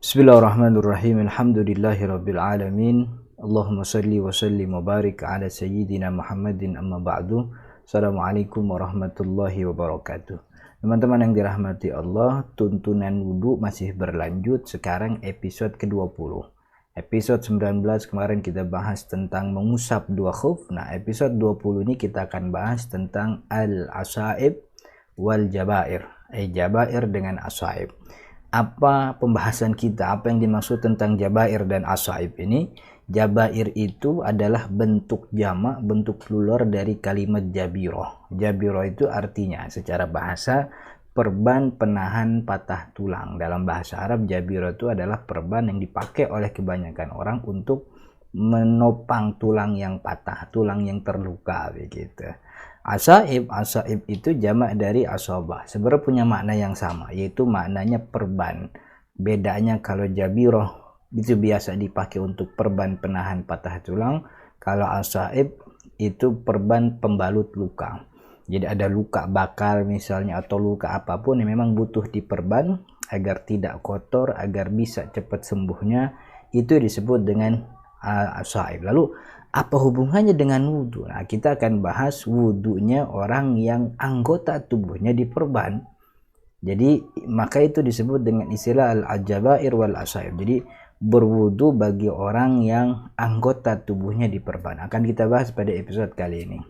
Bismillahirrahmanirrahim. Alhamdulillahirabbil alamin. Allahumma shalli wa sallim wa barik ala sayyidina Muhammadin amma ba'du. Assalamualaikum warahmatullahi wabarakatuh. Teman-teman yang dirahmati Allah, tuntunan wudu masih berlanjut. Sekarang episode ke-20. Episode 19 kemarin kita bahas tentang mengusap dua khuf. Nah, episode 20 ini kita akan bahas tentang al-asaib wal jabair. Jabair dengan asaib. Apa pembahasan kita, apa yang dimaksud tentang jabair dan asaib ini? Jabair itu adalah bentuk jamak, bentuk plural dari kalimat jabiroh. Jabiroh itu artinya secara bahasa perban penahan patah tulang. Dalam bahasa Arab, jabiroh itu adalah perban yang dipakai oleh kebanyakan orang untuk menopang tulang yang patah, tulang yang terluka begitu. Asaib itu jamak dari asobah. Sebenarnya punya makna yang sama, yaitu maknanya perban. Bedanya kalau jabiroh itu biasa dipakai untuk perban penahan patah tulang, kalau asaib itu perban pembalut luka. Jadi ada luka bakal misalnya atau luka apapun yang memang butuh diperban agar tidak kotor, agar bisa cepat sembuhnya, itu disebut dengan asaib. Lalu apa hubungannya dengan wudhu? Nah, kita akan bahas wudhunya orang yang anggota tubuhnya diperban. Jadi maka itu disebut dengan istilah al-jabair wal asaib. Jadi berwudhu bagi orang yang anggota tubuhnya diperban. Akan kita bahas pada episode kali ini.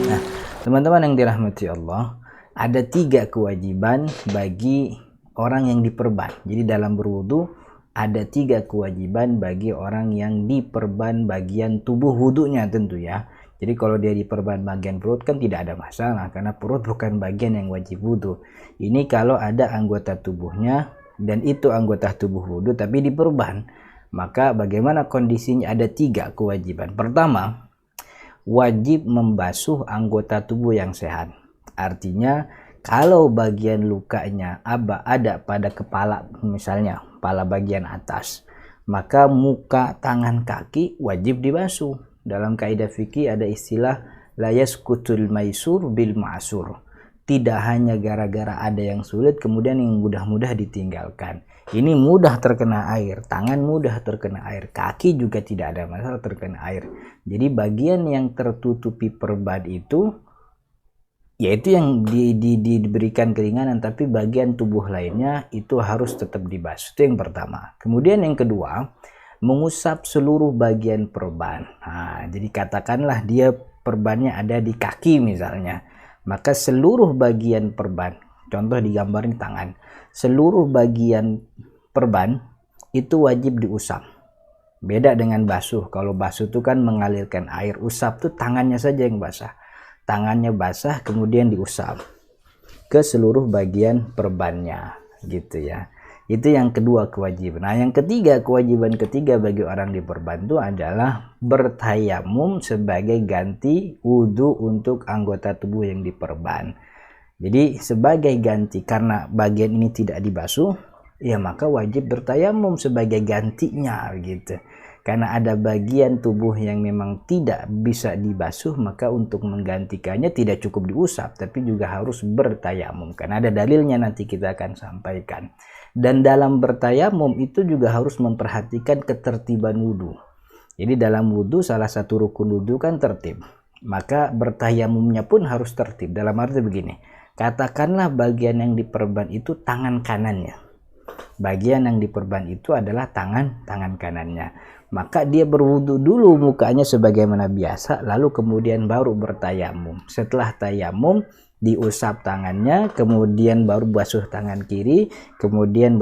Nah, teman-teman yang dirahmati Allah, ada 3 kewajiban bagi orang yang diperban. Jadi dalam berwudhu ada 3 kewajiban bagi orang yang diperban bagian tubuh wudunya tentu ya. Jadi kalau dia diperban bagian perut kan tidak ada masalah, karena perut bukan bagian yang wajib wudhu. Ini kalau ada anggota tubuhnya dan itu anggota tubuh wudhu tapi diperban, maka bagaimana kondisinya? Ada 3 kewajiban. Pertama, wajib membasuh anggota tubuh yang sehat. Artinya kalau bagian lukanya ada pada kepala, misalnya kepala bagian atas, maka muka, tangan, kaki wajib dibasuh. Dalam kaidah fikih ada istilah la yaskutul maisur bil ma'sur. Tidak hanya gara-gara ada yang sulit kemudian yang mudah-mudah ditinggalkan. Ini mudah terkena air, tangan mudah terkena air, kaki juga tidak ada masalah terkena air. Jadi bagian yang tertutupi perban itu yaitu yang diberikan keringanan, tapi bagian tubuh lainnya itu harus tetap dibasuh. Itu yang pertama. Kemudian yang kedua, mengusap seluruh bagian perban. Nah, jadi katakanlah dia perbannya ada di kaki misalnya, maka seluruh bagian perban, contoh digambarin tangan, seluruh bagian perban itu wajib diusap. Beda dengan basuh. Kalau basuh itu kan mengalirkan air, usap tuh tangannya saja yang basah. Tangannya basah kemudian diusap ke seluruh bagian perbannya gitu ya. Itu yang kedua kewajiban. Nah, yang ketiga, kewajiban ketiga bagi orang diperban itu adalah bertayamum sebagai ganti wudhu untuk anggota tubuh yang diperban. Jadi sebagai ganti, karena bagian ini tidak dibasuh, ya maka wajib bertayamum sebagai gantinya gitu. Karena ada bagian tubuh yang memang tidak bisa dibasuh, maka untuk menggantikannya tidak cukup diusap, tapi juga harus bertayamum. Karena ada dalilnya, nanti kita akan sampaikan. Dan dalam bertayamum itu juga harus memperhatikan ketertiban wudhu. Jadi dalam wudhu salah satu rukun wudhu kan tertib. Maka bertayamumnya pun harus tertib. Dalam arti begini, katakanlah bagian yang diperban itu tangan kanannya. Bagian yang diperban itu adalah tangan kanannya. Maka dia berwudu dulu mukanya sebagaimana biasa, lalu kemudian baru bertayamum. Setelah tayamum diusap tangannya, kemudian baru basuh tangan kiri, kemudian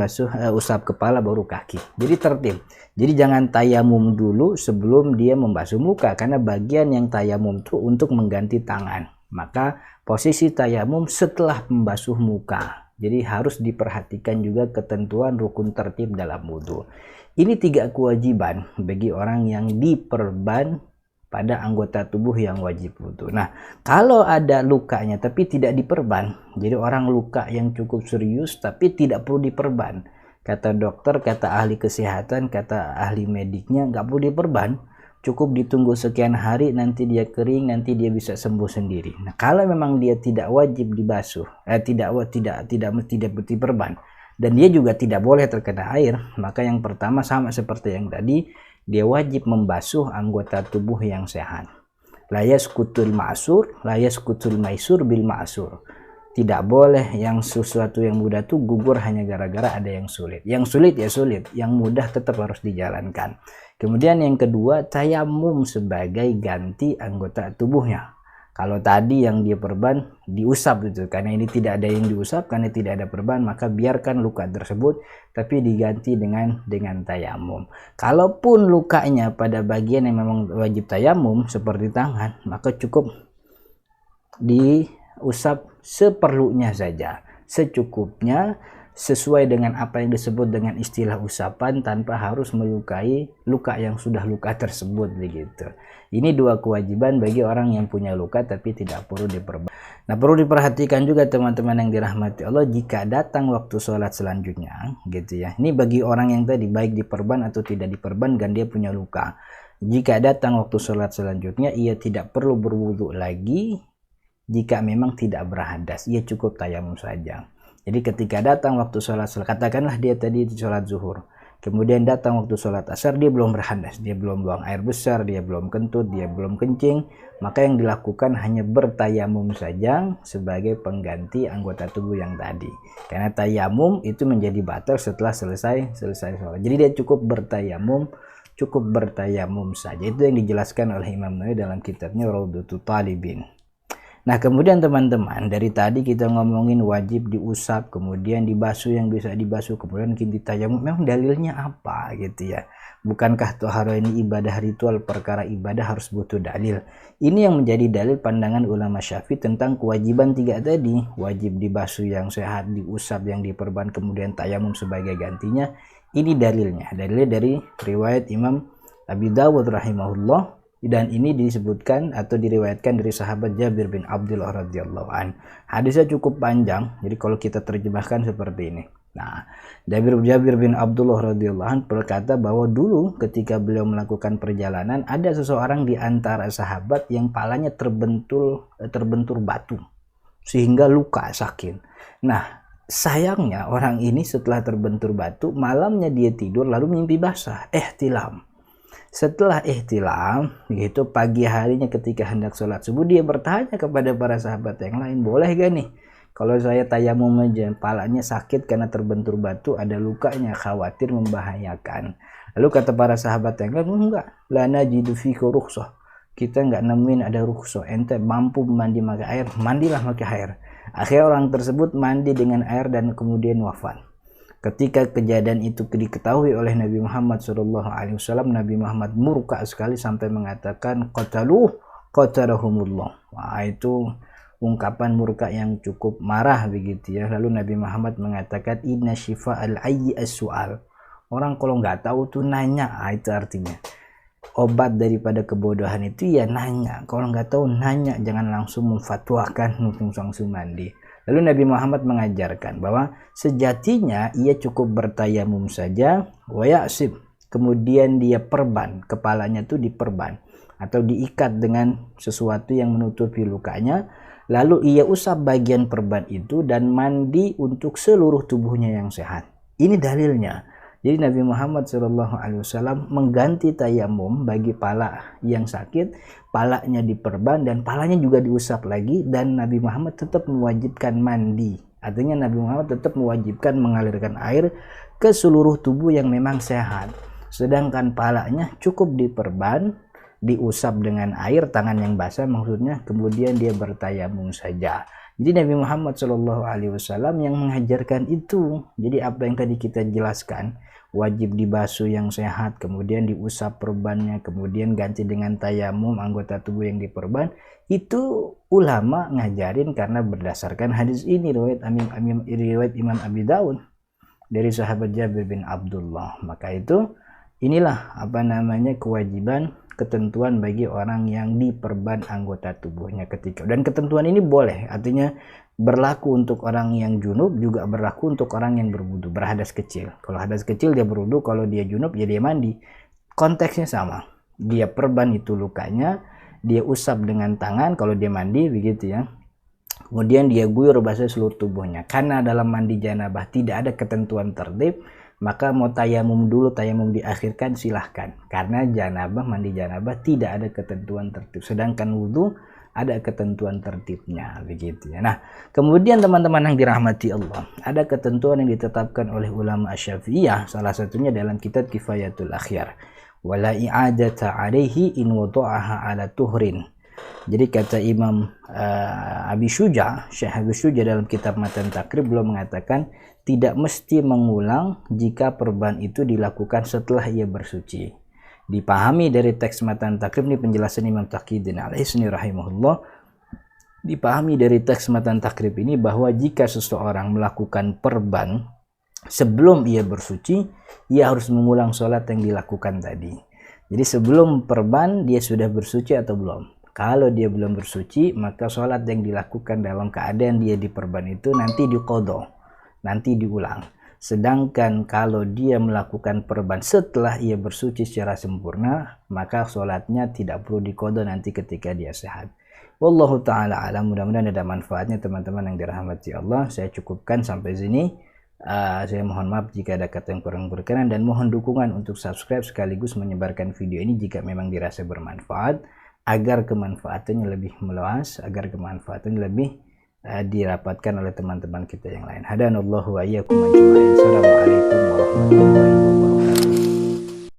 usap kepala, baru kaki. Jadi tertib. Jadi jangan tayamum dulu sebelum dia membasuh muka, karena bagian yang tayamum itu untuk mengganti tangan. Maka posisi tayamum setelah membasuh muka. Jadi harus diperhatikan juga ketentuan rukun tertib dalam wudhu. Ini 3 kewajiban bagi orang yang diperban pada anggota tubuh yang wajib wudhu. Nah, kalau ada lukanya tapi tidak diperban, jadi orang luka yang cukup serius tapi tidak perlu diperban, kata dokter, kata ahli kesehatan, kata ahli mediknya nggak perlu diperban, cukup ditunggu sekian hari, nanti dia kering, nanti dia bisa sembuh sendiri. Nah, kalau memang dia tidak wajib dibasuh, tidak diperban, dan dia juga tidak boleh terkena air, maka yang pertama sama seperti yang tadi, dia wajib membasuh anggota tubuh yang sehat. La yaskutul ma'sur, la yaskutul maisur bil ma'sur. Tidak boleh yang sesuatu yang mudah tuh gugur hanya gara-gara ada yang sulit. Yang sulit ya sulit, yang mudah tetap harus dijalankan. Kemudian yang kedua, tayamum sebagai ganti anggota tubuhnya. Kalau tadi yang dia perban diusap gitu, karena ini tidak ada yang diusap, karena tidak ada perban, maka biarkan luka tersebut tapi diganti dengan tayamum. Kalaupun lukanya pada bagian yang memang wajib tayamum seperti tangan, maka cukup diusap seperlunya saja, secukupnya, sesuai dengan apa yang disebut dengan istilah usapan, tanpa harus melukai luka yang sudah luka tersebut begitu. Ini dua kewajiban bagi orang yang punya luka tapi tidak perlu diperban. Nah, perlu diperhatikan juga teman-teman yang dirahmati Allah, jika datang waktu sholat selanjutnya gitu ya. Ini bagi orang yang tadi baik diperban atau tidak diperban dan dia punya luka. Jika datang waktu sholat selanjutnya, ia tidak perlu berwudu lagi jika memang tidak berhadas, ia cukup tayamum saja. Jadi ketika datang waktu sholat, katakanlah dia tadi di sholat zuhur, kemudian datang waktu sholat asar, dia belum berhadas, dia belum buang air besar, dia belum kentut, dia belum kencing, maka yang dilakukan hanya bertayamum saja sebagai pengganti anggota tubuh yang tadi. Karena tayamum itu menjadi batal setelah selesai sholat. Jadi dia cukup bertayamum saja. Itu yang dijelaskan oleh Imam Nawawi dalam kitabnya Raudhatul Talibin. Nah, kemudian teman-teman, dari tadi kita ngomongin wajib diusap, kemudian dibasuh yang bisa dibasuh, kemudian ditayamum. Memang dalilnya apa gitu ya? Bukankah toharo ini ibadah ritual, perkara ibadah harus butuh dalil? Ini yang menjadi dalil pandangan ulama Syafi'i tentang kewajiban tiga tadi. Wajib dibasuh yang sehat, diusap yang diperban, kemudian tayamum sebagai gantinya. Ini dalilnya. Dalilnya dari riwayat Imam Abi Dawud rahimahullah. Dan ini disebutkan atau diriwayatkan dari sahabat Jabir bin Abdullah radhiyallahu an. Hadisnya cukup panjang, jadi kalau kita terjemahkan seperti ini. Nah, Jabir bin Abdullah radhiyallahu an berkata bahwa dulu ketika beliau melakukan perjalanan, ada seseorang di antara sahabat yang palanya terbentur batu sehingga luka sakit. Nah, sayangnya orang ini setelah terbentur batu, malamnya dia tidur lalu mimpi basah, ihtilam. Setelah ihtilam, gitu, pagi harinya ketika hendak sholat subuh, dia bertanya kepada para sahabat yang lain, boleh gak nih kalau saya tayamum aja, palanya sakit karena terbentur batu, ada lukanya, khawatir membahayakan. Lalu kata para sahabat yang lain, enggak, la najidu fika rukhsah, kita enggak nemuin ada rukhsah, ente mampu mandi pakai air, mandilah pakai air. Akhirnya orang tersebut mandi dengan air dan kemudian wafat. Ketika kejadian itu diketahui oleh Nabi Muhammad SAW, Nabi Muhammad murka sekali sampai mengatakan qatalahumullah. Wah, itu ungkapan murka yang cukup marah begitu ya. Lalu Nabi Muhammad mengatakan inna syifa'al ayyi as-su'al. Orang kalau nggak tahu tuh nanya, itu artinya obat daripada kebodohan itu ya nanya. Kalau nggak tahu nanya, jangan langsung memfatwakan langsung mandi. Lalu Nabi Muhammad mengajarkan bahwa sejatinya ia cukup bertayamum saja, wa ya'sib, kemudian dia perban, kepalanya itu diperban atau diikat dengan sesuatu yang menutupi lukanya, lalu ia usap bagian perban itu dan mandi untuk seluruh tubuhnya yang sehat. Ini dalilnya. Jadi Nabi Muhammad SAW mengganti tayamum bagi pala yang sakit, palanya diperban dan palanya juga diusap lagi, dan Nabi Muhammad tetap mewajibkan mandi. Artinya Nabi Muhammad tetap mewajibkan mengalirkan air ke seluruh tubuh yang memang sehat. Sedangkan palanya cukup diperban, diusap dengan air, tangan yang basah maksudnya, kemudian dia bertayamum saja. Jadi Nabi Muhammad SAW yang mengajarkan itu. Jadi apa yang tadi kita jelaskan, wajib dibasuh yang sehat, kemudian diusap perbannya, kemudian ganti dengan tayamum anggota tubuh yang diperban, itu ulama ngajarin karena berdasarkan hadis ini, riwayat Imam Abi Dawud dari sahabat Jabir bin Abdullah. Maka itu inilah kewajiban, ketentuan bagi orang yang diperban anggota tubuhnya ketika, dan ketentuan ini boleh, artinya berlaku untuk orang yang junub, juga berlaku untuk orang yang berwudu, berhadas kecil. Kalau hadas kecil dia berwudu, kalau dia junub ya dia mandi, konteksnya sama. dia perban itu lukanya, dia usap dengan tangan kalau dia mandi begitu ya. Kemudian dia guyur basah seluruh tubuhnya. Karena dalam mandi janabah tidak ada ketentuan tertib, maka mau tayamum dulu, tayamum diakhirkan silahkan. Karena janabah, mandi janabah tidak ada ketentuan tertib. Sedangkan wudhu ada ketentuan tertibnya begitu ya. Nah, kemudian teman-teman yang dirahmati Allah, ada ketentuan yang ditetapkan oleh ulama Syafi'iyah, salah satunya dalam kitab Kifayatul Akhyar. Wala i'adata 'alaihi in wada'aha 'ala tuhrin. Jadi kata Imam Abi Syuja, Syekh Abi Syuja dalam kitab Matan Takrib beliau mengatakan tidak mesti mengulang jika perban itu dilakukan setelah ia bersuci. Dipahami dari teks Matan Takrib, ini penjelasan Imam Taqiyuddin Al-Hisni rahimahullah. Dipahami dari teks Matan Takrib ini bahwa jika seseorang melakukan perban sebelum ia bersuci, ia harus mengulang sholat yang dilakukan tadi. Jadi sebelum perban dia sudah bersuci atau belum? Kalau dia belum bersuci, maka sholat yang dilakukan dalam keadaan dia diperban itu nanti diqadha, nanti diulang. Sedangkan kalau dia melakukan perban setelah ia bersuci secara sempurna, maka sholatnya tidak perlu diqadha nanti ketika dia sehat. Wallahu ta'ala alam, mudah-mudahan ada manfaatnya teman-teman yang dirahmati Allah. Saya cukupkan sampai sini. Saya mohon maaf jika ada kata yang kurang berkenan, dan mohon dukungan untuk subscribe sekaligus menyebarkan video ini jika memang dirasa bermanfaat, agar kemanfaatannya lebih meluas, agar kemanfaatannya lebih dirapatkan oleh teman-teman kita yang lain. Hadanallahu wa iyyakum ajma'in. Assalamualaikum warahmatullahi wabarakatuh.